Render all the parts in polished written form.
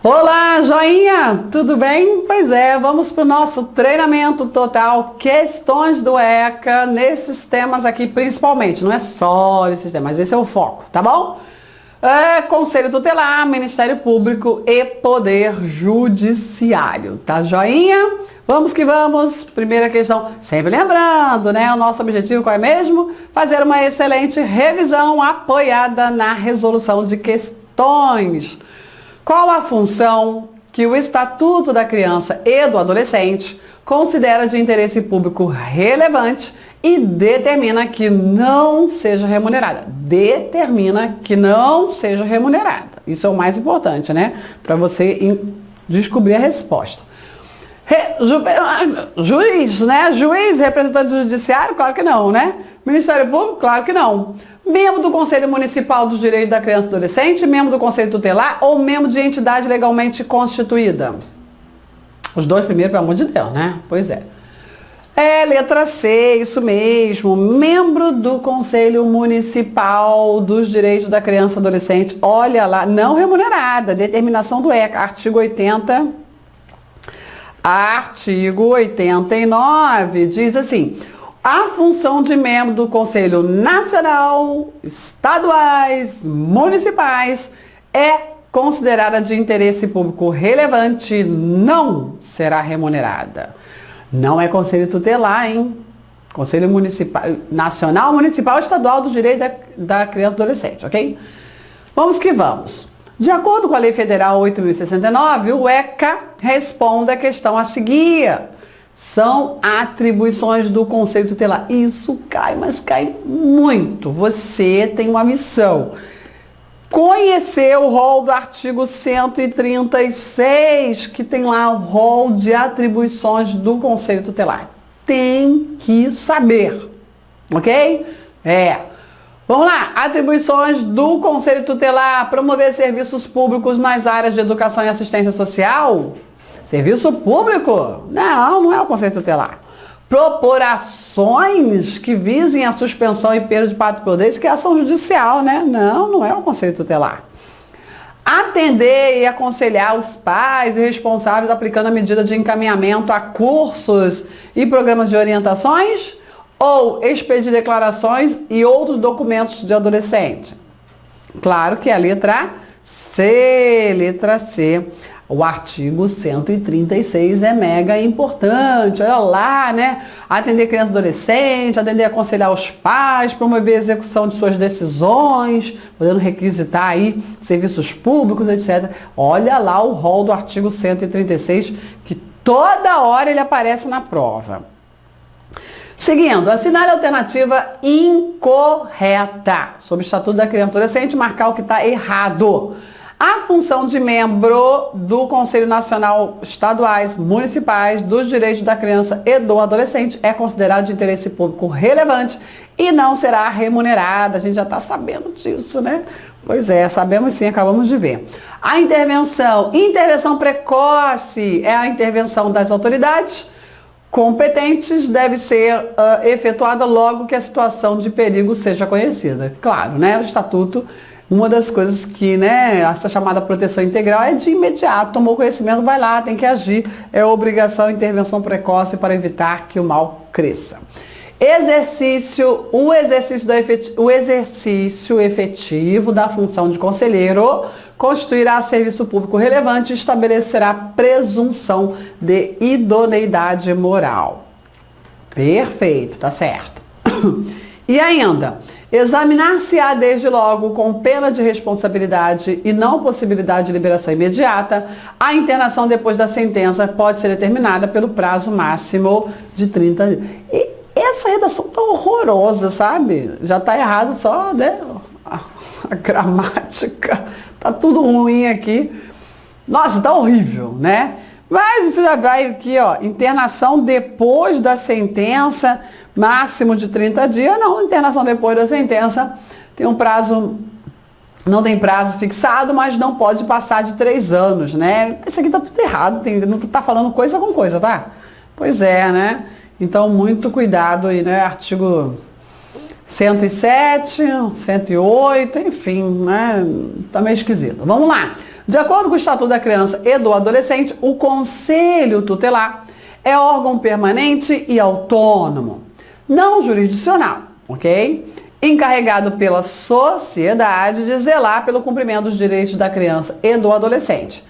Olá, joinha! Tudo bem? Pois é, vamos para o nosso treinamento total, questões do ECA, nesses temas aqui principalmente, não é só esses temas, mas esse é o foco, tá bom? Conselho Tutelar, Ministério Público e Poder Judiciário, tá joinha? Vamos que vamos! Primeira questão, sempre lembrando, né? O nosso objetivo qual é mesmo? Fazer uma excelente revisão apoiada na resolução de questões. Qual a função que o Estatuto da Criança e do Adolescente considera de interesse público relevante e determina que não seja remunerada? Determina que não seja remunerada. Isso é o mais importante, né? Para você descobrir a resposta. Juiz, né? Juiz, representante judiciário? Claro que não, né? Ministério Público? Claro que não. Membro do Conselho Municipal dos Direitos da Criança e do Adolescente, membro do Conselho Tutelar ou membro de entidade legalmente constituída? Os dois primeiros, pelo amor de Deus, né? Pois é. Letra C, isso mesmo. Membro do Conselho Municipal dos Direitos da Criança e do Adolescente. Olha lá, não remunerada. Determinação do ECA, artigo 80. Artigo 89 diz assim: a função de membro do Conselho Nacional, estaduais, municipais é considerada de interesse público relevante, não será remunerada. Não é Conselho Tutelar, hein? Conselho Municipal, Nacional, Municipal, Estadual dos Direitos da Criança e Adolescente, ok? Vamos que vamos. De acordo com a Lei Federal 8.069, o ECA responde à questão a seguir. São atribuições do Conselho Tutelar. Isso cai, mas cai muito. Você tem uma missão. Conhecer o rol do artigo 136, que tem lá o rol de atribuições do Conselho Tutelar. Tem que saber, ok? Vamos lá, atribuições do Conselho Tutelar: promover serviços públicos nas áreas de educação e assistência social. Serviço público? Não é o Conselho Tutelar. Propor ações que visem a suspensão e perda de pátrio poder, isso que é ação judicial, né? Não é o Conselho Tutelar. Atender e aconselhar os pais e responsáveis aplicando a medida de encaminhamento a cursos e programas de orientações, ou expedir declarações e outros documentos de adolescente? Claro que é a letra C. Letra C. O artigo 136 é mega importante. Olha lá, né? Atender criança e adolescente, atender e aconselhar os pais, promover a execução de suas decisões, podendo requisitar aí serviços públicos, etc. Olha lá o rol do artigo 136, que toda hora ele aparece na prova. Seguindo, assinale a alternativa incorreta. Sob o Estatuto da Criança e Adolescente, marcar o que está errado. A função de membro do Conselho Nacional, estaduais, municipais, dos direitos da criança e do adolescente é considerada de interesse público relevante e não será remunerada. A gente já está sabendo disso, né? Pois é, sabemos sim, acabamos de ver. A intervenção precoce é a intervenção das autoridades competentes, deve ser efetuada logo que a situação de perigo seja conhecida. Claro, né? O Estatuto, uma das coisas que, né, essa chamada proteção integral é de imediato, tomou conhecimento, vai lá, tem que agir, é obrigação de intervenção precoce para evitar que o mal cresça. O exercício efetivo da função de conselheiro constituirá serviço público relevante e estabelecerá presunção de idoneidade moral. Perfeito, tá certo. E ainda, examinar-se-á desde logo, com pena de responsabilidade e não possibilidade de liberação imediata, a internação depois da sentença pode ser determinada pelo prazo máximo de 30 dias. E essa redação tá horrorosa, sabe? Já tá errado só, né? A gramática, tá tudo ruim aqui. Nossa, tá horrível, né? Mas você já vai aqui, ó, internação depois da sentença, máximo de 30 dias. Não, internação depois da sentença tem um prazo, não tem prazo fixado, mas não pode passar de 3 anos, né? Isso aqui tá tudo errado, não tá falando coisa com coisa, tá? Pois é, né? Então, muito cuidado aí, né? Artigo 107, 108, enfim, né? Tá meio esquisito. Vamos lá. De acordo com o Estatuto da Criança e do Adolescente, o Conselho Tutelar é órgão permanente e autônomo, não jurisdicional, ok? Encarregado pela sociedade de zelar pelo cumprimento dos direitos da criança e do adolescente.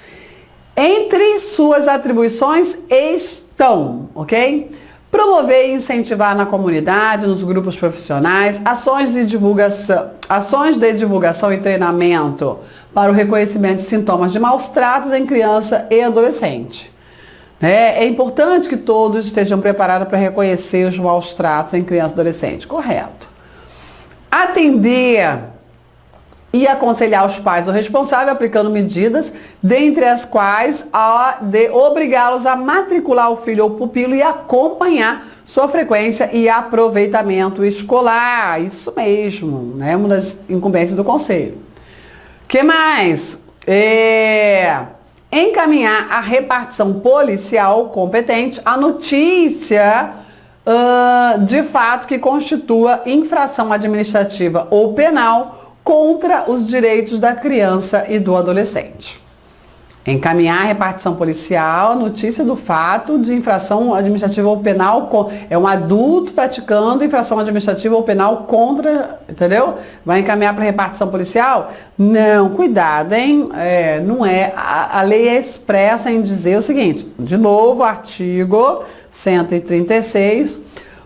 Entre suas atribuições estão, ok? Promover e incentivar na comunidade, nos grupos profissionais, ações de divulgação e treinamento para o reconhecimento de sintomas de maus tratos em criança e adolescente. É importante que todos estejam preparados para reconhecer os maus tratos em criança e adolescente. Correto. Atender e aconselhar os pais ou responsáveis aplicando medidas, dentre as quais a de obrigá-los a matricular o filho ou pupilo e acompanhar sua frequência e aproveitamento escolar. Isso mesmo, né? Uma das incumbências do conselho. Que mais? Encaminhar a repartição policial competente a notícia de fato que constitua infração administrativa ou penal contra os direitos da criança e do adolescente. Encaminhar a repartição policial, notícia do fato de infração administrativa ou penal, é um adulto praticando infração administrativa ou penal contra, entendeu? Vai encaminhar para repartição policial? Não, cuidado, hein? Não é, a lei é expressa em dizer o seguinte, de novo, artigo 136,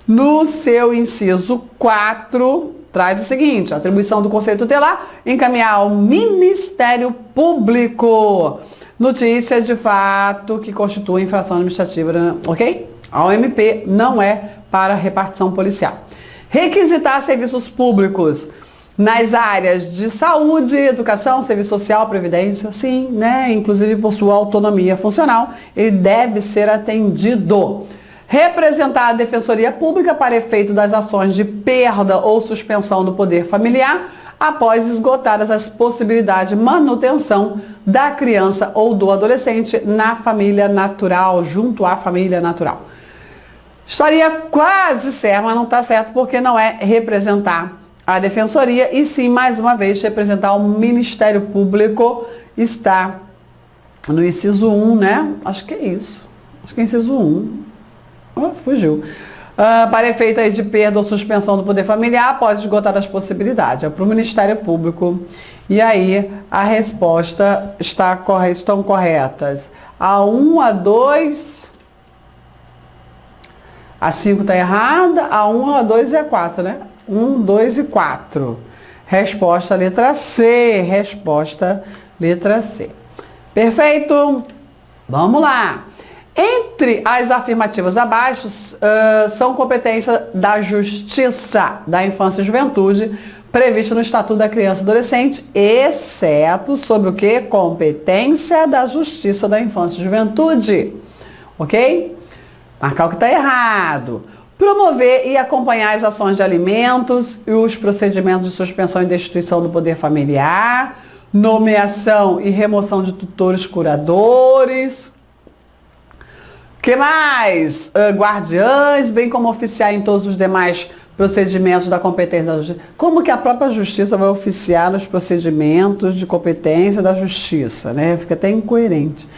no seu inciso 4, traz o seguinte, a atribuição do Conselho Tutelar, encaminhar ao Ministério Público notícia de fato que constitui infração administrativa, ok? A OMP não é para repartição policial. Requisitar serviços públicos nas áreas de saúde, educação, serviço social, previdência, sim, né? Inclusive por sua autonomia funcional, ele deve ser atendido. Representar a Defensoria Pública para efeito das ações de perda ou suspensão do poder familiar após esgotadas as possibilidades de manutenção da criança ou do adolescente na família natural, junto à família natural. Estaria quase certo, mas não está certo porque não é representar a Defensoria e sim, mais uma vez, representar o Ministério Público. Está no inciso 1, né? Acho que é isso. Acho que é inciso 1. Fugiu. Para efeito aí de perda ou suspensão do poder familiar após esgotar as possibilidades. É para o Ministério Público. E aí a resposta estão corretas. A 1, a 2, a 5 está errada, a 1, a 2 e a 4, né? 1, 2 e 4. Resposta letra C. Resposta letra C. Perfeito? Vamos lá. Entre as afirmativas abaixo, são competência da Justiça da Infância e Juventude, prevista no Estatuto da Criança e Adolescente, exceto sobre o que? Competência da Justiça da Infância e Juventude. Ok? Marcar o que está errado. Promover e acompanhar as ações de alimentos e os procedimentos de suspensão e destituição do poder familiar, nomeação e remoção de tutores curadores. Que mais? Guardiães, bem como oficiar em todos os demais procedimentos da competência da Justiça. Como que a própria Justiça vai oficiar nos procedimentos de competência da Justiça, né? Fica até incoerente.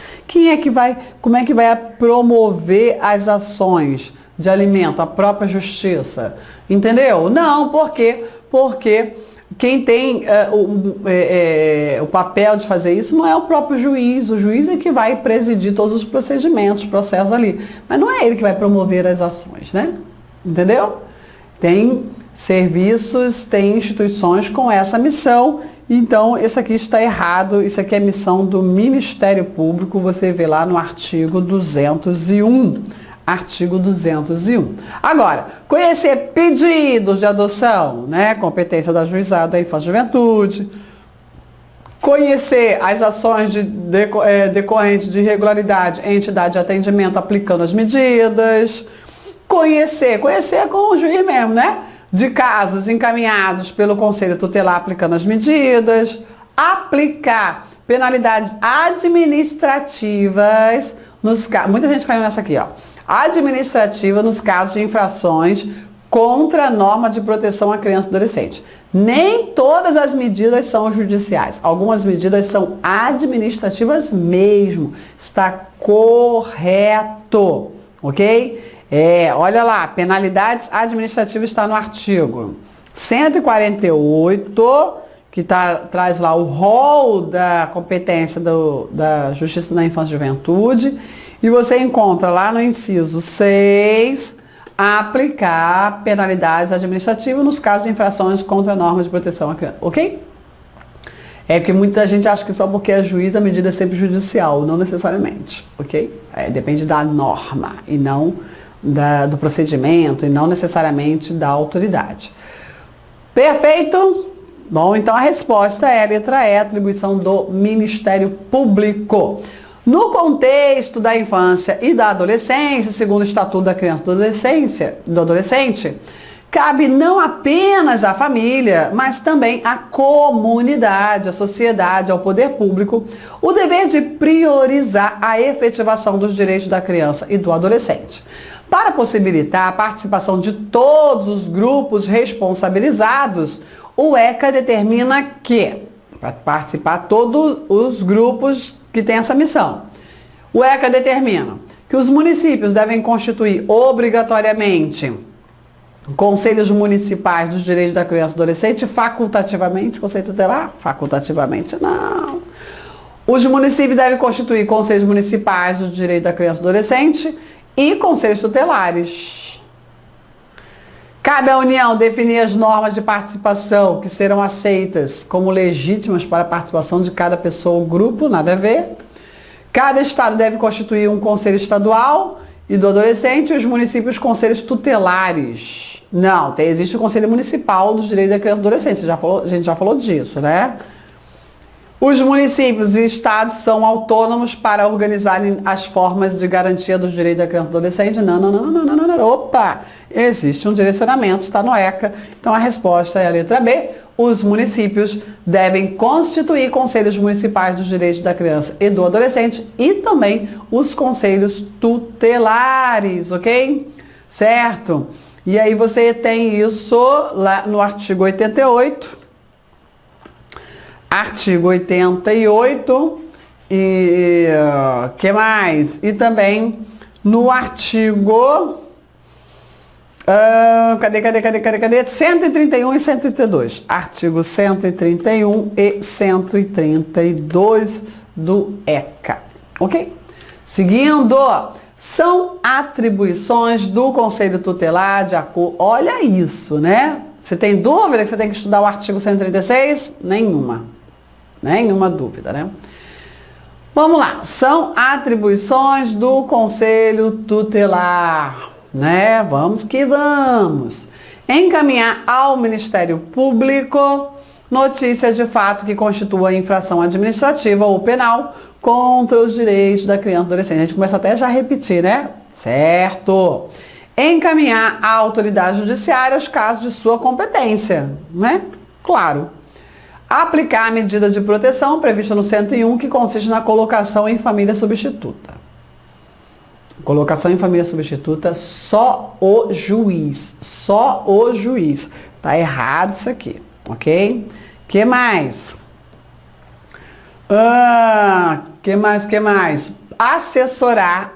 Como é que vai promover as ações de alimento? A própria Justiça. Entendeu? Não, por quê? Porque quem tem o papel de fazer isso não é o próprio juiz. O juiz é que vai presidir todos os procedimentos, processos ali. Mas não é ele que vai promover as ações, né? Entendeu? Tem serviços, tem instituições com essa missão. Então, isso aqui está errado. Isso aqui é missão do Ministério Público. Você vê lá no artigo 201. Artigo 201. Agora, conhecer pedidos de adoção, né? Competência da Juizada da Infância e Juventude. Conhecer as ações decorrentes de irregularidade em entidade de atendimento aplicando as medidas. Conhecer com o juiz mesmo, né? De casos encaminhados pelo Conselho Tutelar aplicando as medidas. Aplicar penalidades administrativas nos casos. Muita gente caiu nessa aqui, ó. Administrativa nos casos de infrações contra a norma de proteção à criança e adolescente. Nem todas as medidas são judiciais. Algumas medidas são administrativas mesmo. Está correto, ok? Olha lá, penalidades administrativas está no artigo 148, que traz lá o rol da competência da Justiça da Infância e Juventude. E você encontra lá no inciso 6, aplicar penalidades administrativas nos casos de infrações contra a norma de proteção à criança, ok? Porque muita gente acha que só porque é juiz a medida é sempre judicial, não necessariamente, ok? Depende da norma e não do procedimento e não necessariamente da autoridade. Perfeito? Bom, então a resposta é a letra E, atribuição do Ministério Público. No contexto da infância e da adolescência, segundo o Estatuto da Criança e do Adolescente, cabe não apenas à família, mas também à comunidade, à sociedade, ao poder público, o dever de priorizar a efetivação dos direitos da criança e do adolescente. Para possibilitar a participação de todos os grupos responsabilizados, o ECA determina que, para participar todos os grupos que têm essa missão, o ECA determina que os municípios devem constituir obrigatoriamente conselhos municipais dos direitos da criança e do adolescente, facultativamente, conceito tutelar? Facultativamente não. Os municípios devem constituir conselhos municipais dos direitos da criança e do adolescente e conselhos tutelares. Cabe à União definir as normas de participação que serão aceitas como legítimas para a participação de cada pessoa ou grupo, nada a ver. Cada estado deve constituir um conselho estadual e do adolescente e os municípios conselhos tutelares. Não, existe o Conselho Municipal dos Direitos da Criança e do Adolescente, a gente já falou disso, né? Os municípios e estados são autônomos para organizarem as formas de garantia dos direitos da criança e do adolescente. Não. Opa! Existe um direcionamento, está no ECA. Então a resposta é a letra B. Os municípios devem constituir conselhos municipais dos direitos da criança e do adolescente e também os conselhos tutelares, ok? Certo? E aí você tem isso lá no artigo 88. Artigo 88 e que mais? E também no artigo cadê? 131 e 132. Artigo 131 e 132 do ECA. Ok? Seguindo, são atribuições do Conselho Tutelar de acordo. Olha isso, né? Você tem dúvida que você tem que estudar o artigo 136? Nenhuma dúvida, né? Vamos lá. São atribuições do Conselho Tutelar, né? Vamos que vamos. Encaminhar ao Ministério Público notícia de fato que constitua infração administrativa ou penal contra os direitos da criança e do adolescente. A gente começa até já a repetir, né? Certo. Encaminhar à autoridade judiciária os casos de sua competência, né? Claro. Aplicar a medida de proteção prevista no 101, que consiste na colocação em família substituta. Colocação em família substituta, só o juiz. Só o juiz. Tá errado isso aqui, ok? Que mais? Que mais? Assessorar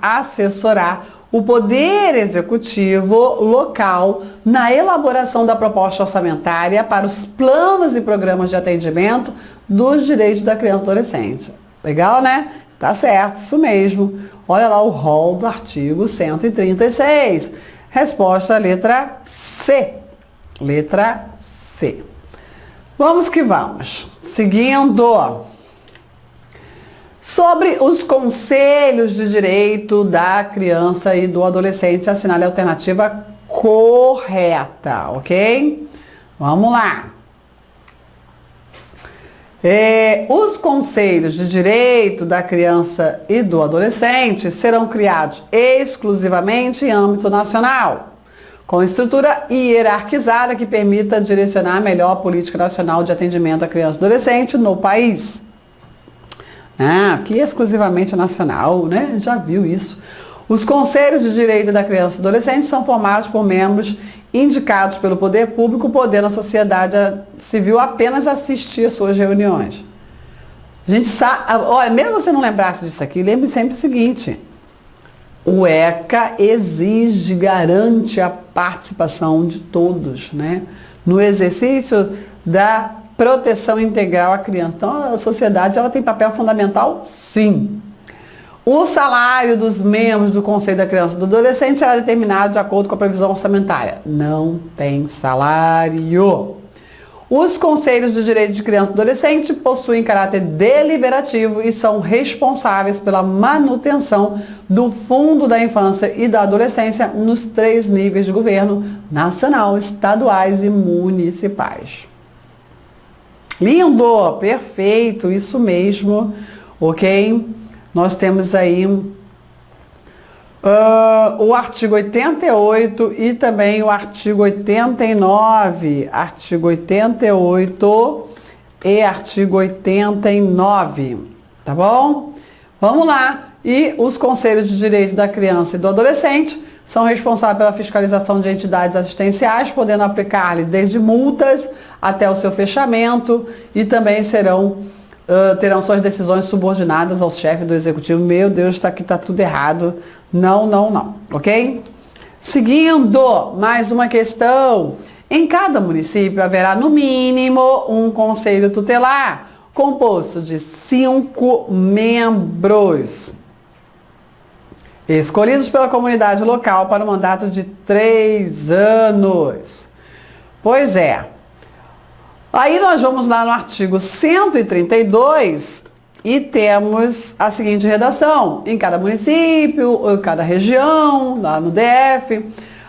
o Poder Executivo local na elaboração da proposta orçamentária para os planos e programas de atendimento dos direitos da criança e do adolescente. Legal, né? Tá certo, isso mesmo. Olha lá o rol do artigo 136. Resposta, letra C. Letra C. Vamos que vamos. Seguindo. Sobre os conselhos de direito da criança e do adolescente, assinale a alternativa correta, ok? Vamos lá. Os conselhos de direito da criança e do adolescente serão criados exclusivamente em âmbito nacional, com estrutura hierarquizada que permita direcionar melhor a política nacional de atendimento à criança e adolescente no país. Aqui é exclusivamente nacional, né? Já viu isso. Os conselhos de direito da criança e adolescente são formados por membros indicados pelo poder público, podendo a sociedade civil apenas assistir às suas reuniões. A gente sabe, olha, mesmo você não lembrasse disso aqui, lembre sempre o seguinte: o ECA exige, garante a participação de todos, né, no exercício da proteção integral à criança. Então, a sociedade ela tem papel fundamental, sim. O salário dos membros do Conselho da Criança e do Adolescente será determinado de acordo com a previsão orçamentária. Não tem salário. Os Conselhos de Direito de Criança e Adolescente possuem caráter deliberativo e são responsáveis pela manutenção do Fundo da Infância e da Adolescência nos 3 níveis de governo: nacional, estaduais e municipais. Lindo, perfeito, isso mesmo, ok? Nós temos aí o artigo 88 e também o artigo 89, artigo 88 e artigo 89, tá bom? Vamos lá. E os Conselhos de Direito da Criança e do Adolescente são responsáveis pela fiscalização de entidades assistenciais, podendo aplicar-lhes desde multas até o seu fechamento, e também terão suas decisões subordinadas ao chefe do executivo. Meu Deus, aqui tá tudo errado. Não, não, não, ok? Seguindo, mais uma questão. Em cada município haverá no mínimo um conselho tutelar, composto de 5 membros, escolhidos pela comunidade local para um mandato de 3 anos. Pois é. Aí nós vamos lá no artigo 132 e temos a seguinte redação: em cada município ou em cada região, lá no DF,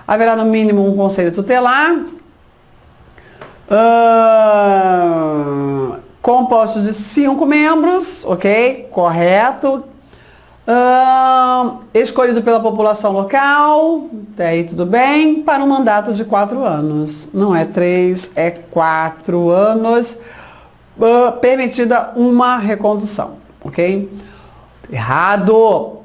haverá no mínimo um conselho tutelar, composto de 5 membros, ok? Correto. Escolhido pela população local, até aí tudo bem, para um mandato de 4 anos. Não é 3, é 4 anos, permitida uma recondução, ok? Errado!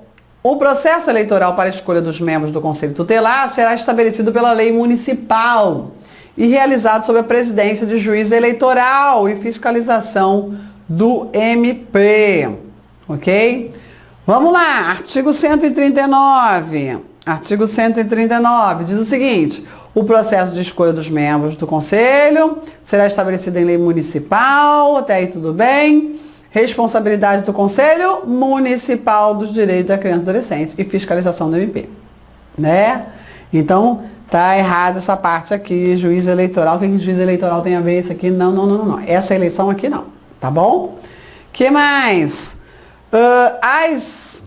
O processo eleitoral para a escolha dos membros do Conselho Tutelar será estabelecido pela lei municipal e realizado sob a presidência de juiz eleitoral e fiscalização do MP, ok? Vamos lá, artigo 139. Artigo 139 diz o seguinte: o processo de escolha dos membros do Conselho será estabelecido em lei municipal, até aí tudo bem. Responsabilidade do Conselho Municipal dos Direitos da Criança e do Adolescente e fiscalização do MP, né? Então, tá errada essa parte aqui, juiz eleitoral. O que juiz eleitoral tem a ver isso aqui? Não, não, não, não. Essa eleição aqui não, tá bom? Que mais? As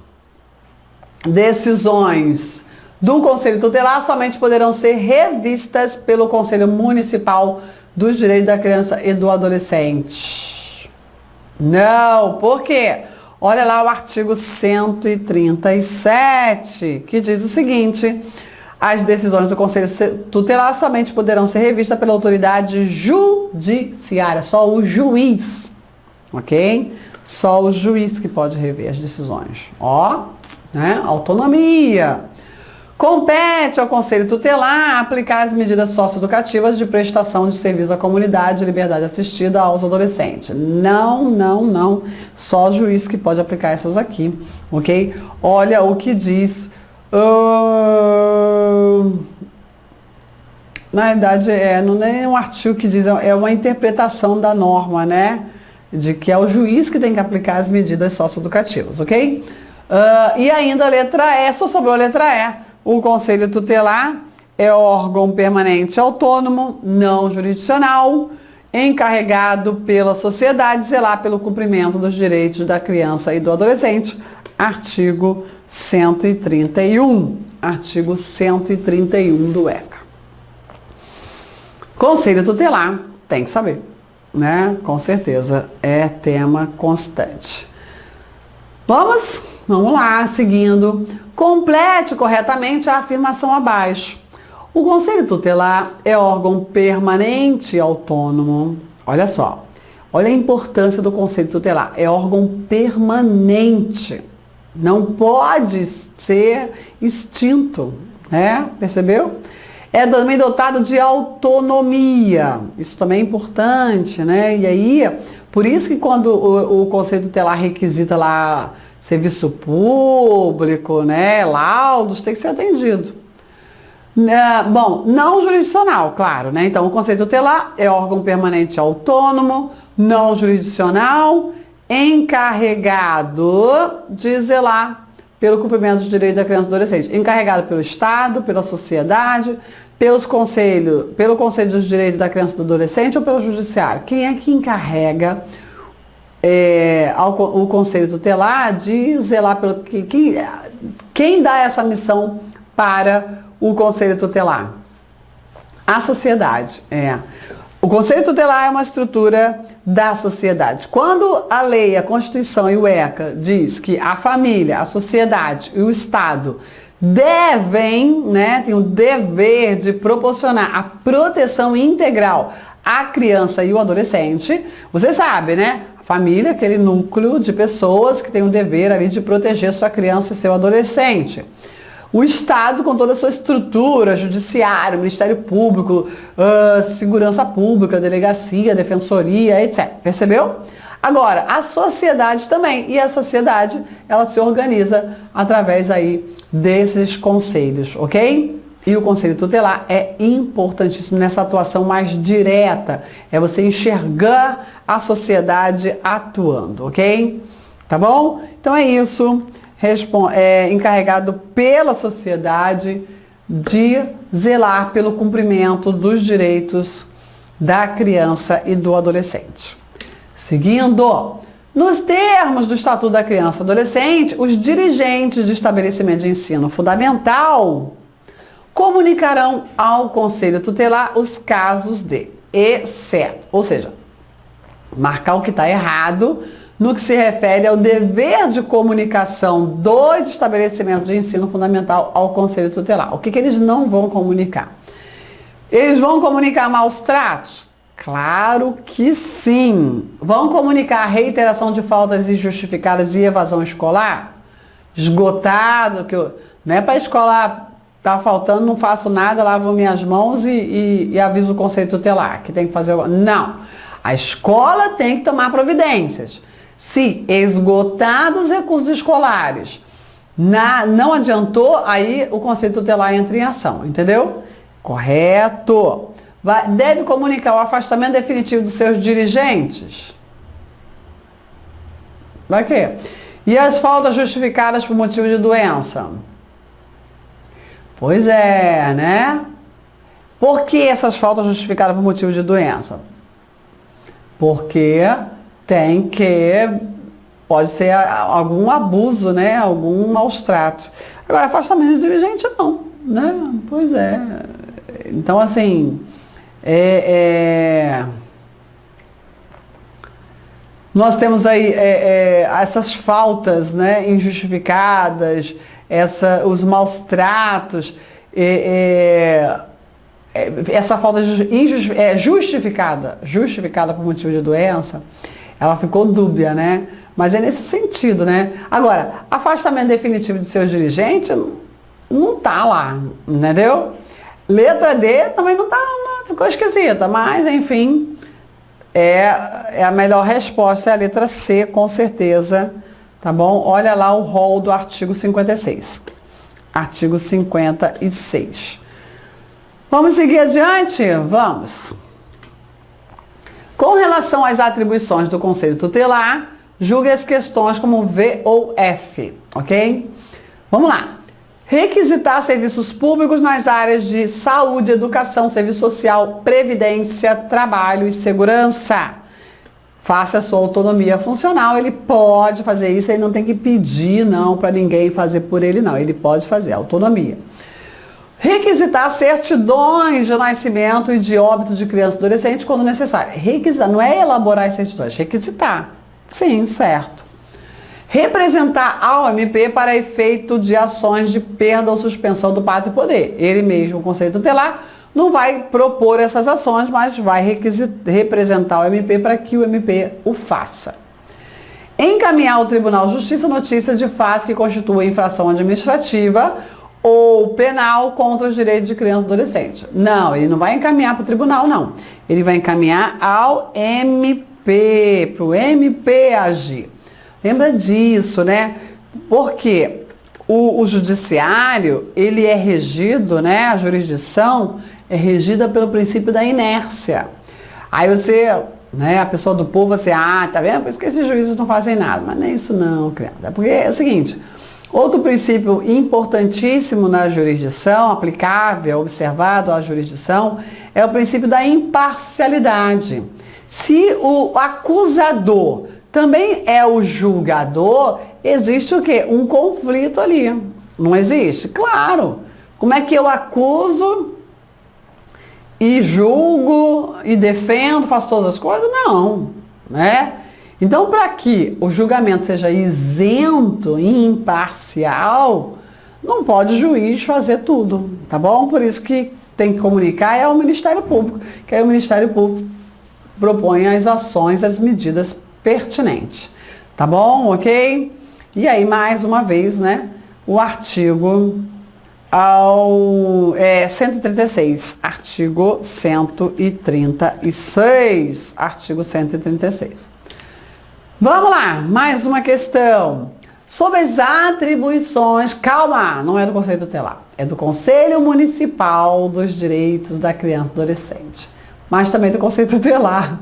decisões do Conselho Tutelar somente poderão ser revistas pelo Conselho Municipal dos Direitos da Criança e do Adolescente. Não, por quê? Olha lá o artigo 137, que diz o seguinte: as decisões do Conselho Tutelar somente poderão ser revistas pela autoridade judiciária, só o juiz, ok? Só o juiz que pode rever as decisões. Ó, né? Autonomia. Compete ao Conselho Tutelar aplicar as medidas socioeducativas de prestação de serviço à comunidade e liberdade assistida aos adolescentes. Não, não, não. Só o juiz que pode aplicar essas aqui, ok? Olha o que diz. Na verdade, não é um artigo que diz, é uma interpretação da norma, né? De que é o juiz que tem que aplicar as medidas socioeducativas, ok? E ainda a letra E, só sobrou a letra E. O Conselho Tutelar é órgão permanente autônomo, não jurisdicional, encarregado pela sociedade zelar pelo cumprimento dos direitos da criança e do adolescente. Artigo 131. Artigo 131 do ECA. Conselho Tutelar, tem que saber, né? Com certeza, é tema constante. Vamos lá, seguindo. Complete corretamente a afirmação abaixo. O Conselho Tutelar é órgão permanente autônomo. Olha só, olha a importância do Conselho Tutelar. É órgão permanente. Não pode ser extinto, né? Percebeu? É também dotado de autonomia. Isso também é importante, né? E aí, por isso que quando o Conselho Tutelar requisita lá serviço público, né, laudos, tem que ser atendido. Bom, não jurisdicional, claro, né? Então, o Conselho Tutelar é órgão permanente autônomo, não jurisdicional, encarregado de zelar pelo cumprimento dos direitos da criança e do adolescente. Encarregado pelo Estado, pela sociedade, pelo Conselho dos Direitos da Criança e do Adolescente ou pelo Judiciário. Quem é que encarrega o Conselho Tutelar de zelar pelo... Quem dá essa missão para o Conselho Tutelar? A sociedade. O Conselho Tutelar é uma estrutura da sociedade. Quando a lei, a Constituição e o ECA diz que a família, a sociedade e o Estado devem, né, tem o dever de proporcionar a proteção integral à criança e ao adolescente, você sabe, né? A família é aquele núcleo de pessoas que tem o dever ali de proteger sua criança e seu adolescente. O Estado, com toda a sua estrutura, judiciário, Ministério Público, Segurança Pública, Delegacia, Defensoria, etc. Percebeu? Agora, a sociedade também. E a sociedade, ela se organiza através aí desses conselhos, ok? E o Conselho Tutelar é importantíssimo nessa atuação mais direta. É você enxergar a sociedade atuando, ok? Tá bom? Então é isso. Encarregado pela sociedade de zelar pelo cumprimento dos direitos da criança e do adolescente. Seguindo, nos termos do Estatuto da Criança e Adolescente, os dirigentes de estabelecimento de ensino fundamental comunicarão ao Conselho Tutelar os casos de exceto, ou seja, marcar o que está errado no que se refere ao dever de comunicação dos estabelecimentos de ensino fundamental ao Conselho Tutelar. O que eles não vão comunicar? Eles vão comunicar maus tratos? Claro que sim. Vão comunicar reiteração de faltas injustificadas e evasão escolar? Esgotado, que não é para a escola tá faltando, não faço nada, lavo minhas mãos e aviso o Conselho Tutelar que tem que fazer. Não. A escola tem que tomar providências. Se esgotados os recursos escolares, não adiantou, aí o Conselho Tutelar entra em ação, entendeu? Correto. Deve comunicar o afastamento definitivo dos seus dirigentes. Vai quê? E as faltas justificadas por motivo de doença? Pois é, né? Por que essas faltas justificadas por motivo de doença? Porque pode ser algum abuso, né? Algum maus tratos. Agora, afastamento de dirigente não, né? Pois é. Então, assim, nós temos aí essas faltas, né, injustificadas, os maus tratos, essa falta justificada por motivo de doença, ela ficou dúbia, né? Mas é nesse sentido, né? Agora, afastamento definitivo de seus dirigentes não tá lá, entendeu? Letra D também não ficou esquisita, mas enfim, a melhor resposta é a letra C, com certeza, tá bom? Olha lá o rol do artigo 56. Artigo 56. Vamos seguir adiante? Vamos. Com relação às atribuições do Conselho Tutelar, julgue as questões como V ou F, ok? Vamos lá. Requisitar serviços públicos nas áreas de saúde, educação, serviço social, previdência, trabalho e segurança. Faça a sua autonomia funcional, ele pode fazer isso, ele não tem que pedir não para ninguém fazer por ele não, ele pode fazer autonomia. Requisitar certidões de nascimento e de óbito de criança e adolescente quando necessário. Requisitar, não é elaborar as certidões, requisitar. Sim, certo. Representar ao MP para efeito de ações de perda ou suspensão do pátrio e poder. Ele mesmo, o Conselho Tutelar, não vai propor essas ações, mas vai representar o MP para que o MP o faça. Encaminhar ao Tribunal de Justiça notícia de fato que constitua infração administrativa ou penal contra os direitos de criança e adolescente. Não, ele não vai encaminhar para o tribunal, não. Ele vai encaminhar ao MP, para o MP agir. Lembra disso, né? Porque o judiciário, ele é regido, né? A jurisdição é regida pelo princípio da inércia. Aí você, né, a pessoa do povo, você, tá vendo? Por isso que esses juízes não fazem nada. Mas não é isso não, criada. Porque é o seguinte, outro princípio importantíssimo na jurisdição, aplicável, observado à jurisdição, é o princípio da imparcialidade. Se o acusador também é o julgador, existe o quê? Um conflito ali. Não existe? Claro. Como é que eu acuso e julgo e defendo, faço todas as coisas? Não, né? Então, para que o julgamento seja isento e imparcial, não pode o juiz fazer tudo, tá bom? Por isso que tem que comunicar ao Ministério Público, que aí o Ministério Público propõe as ações, as medidas pertinentes, tá bom? Ok? E aí, mais uma vez, né, o artigo 136, artigo 136, artigo 136. Vamos lá, mais uma questão. Sobre as atribuições, calma, não é do Conselho Tutelar, é do Conselho Municipal dos Direitos da Criança e Adolescente, mas também do Conselho Tutelar.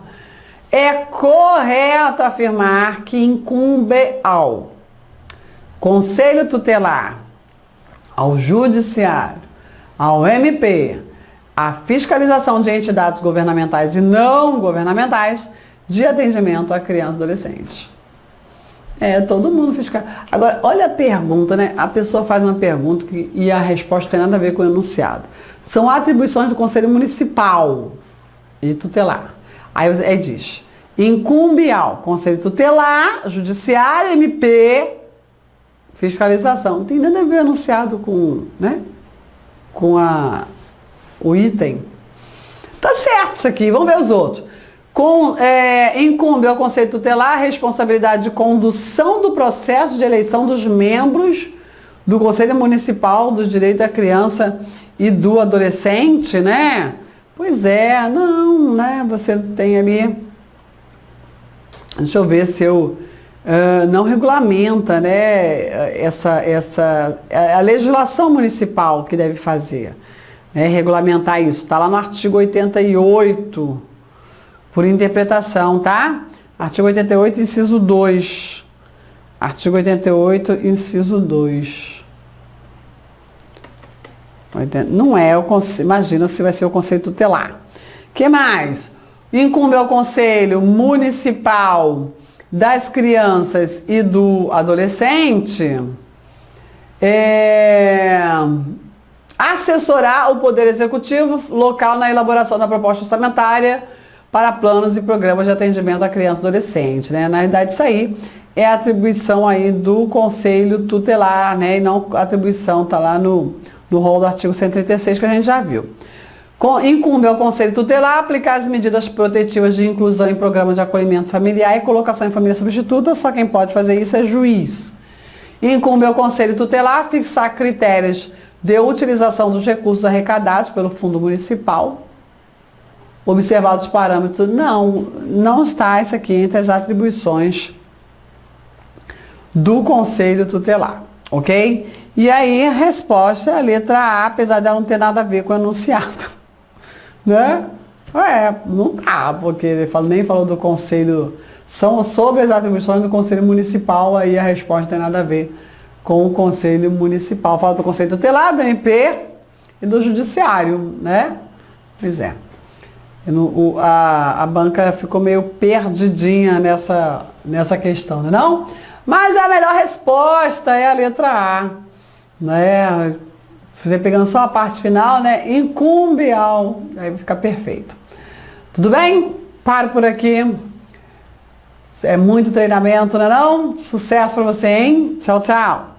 É correto afirmar que incumbe ao Conselho Tutelar, ao Judiciário, ao MP, a fiscalização de entidades governamentais e não governamentais de atendimento a criança e adolescente. Todo mundo fiscal. Agora, olha a pergunta, né? A pessoa faz uma pergunta e a resposta tem nada a ver com o enunciado. São atribuições do Conselho Municipal e Tutelar. Aí diz, incumbe ao Conselho Tutelar, Judiciário, MP, fiscalização. Não tem nada a ver enunciado com, né? Com o item. Tá certo isso aqui, vamos ver os outros. Incumbe ao Conselho Tutelar a responsabilidade de condução do processo de eleição dos membros do Conselho Municipal dos Direitos da Criança e do Adolescente, né? Pois é, não, né? Você tem ali, deixa eu ver se eu não regulamenta, né? A legislação municipal que deve fazer, né? Regulamentar isso, tá lá no artigo 88. Por interpretação, tá? Artigo 88, inciso 2. Artigo 88, inciso 2. Não é o conselho, imagina se vai ser o Conselho Tutelar. O que mais? Incumbe ao Conselho Municipal das Crianças e do Adolescente assessorar o Poder Executivo local na elaboração da proposta orçamentária para planos e programas de atendimento à criança e adolescente, né? Na verdade, isso aí é a atribuição aí do Conselho Tutelar, né? E não a atribuição, tá lá no rol do artigo 136 que a gente já viu. Incumbe ao Conselho Tutelar aplicar as medidas protetivas de inclusão em programas de acolhimento familiar e colocação em família substituta, só quem pode fazer isso é juiz. Incumbe ao Conselho Tutelar fixar critérios de utilização dos recursos arrecadados pelo Fundo Municipal, observar os parâmetros. Não está isso aqui entre as atribuições do Conselho Tutelar, ok? E aí a resposta é a letra A, apesar dela não ter nada a ver com o enunciado, né? Não tá, porque ele nem falou do Conselho, são sobre as atribuições do Conselho Municipal, aí a resposta não tem nada a ver com o Conselho Municipal. Fala do Conselho Tutelar, do MP e do Judiciário, né? Pois é. A banca ficou meio perdidinha nessa questão, não? Mas a melhor resposta é a letra A, né? Você pegando só a parte final, né? Incumbe ao, aí vai ficar perfeito. Tudo bem? Paro por aqui. É muito treinamento, não é não? Sucesso para você, hein? Tchau, tchau.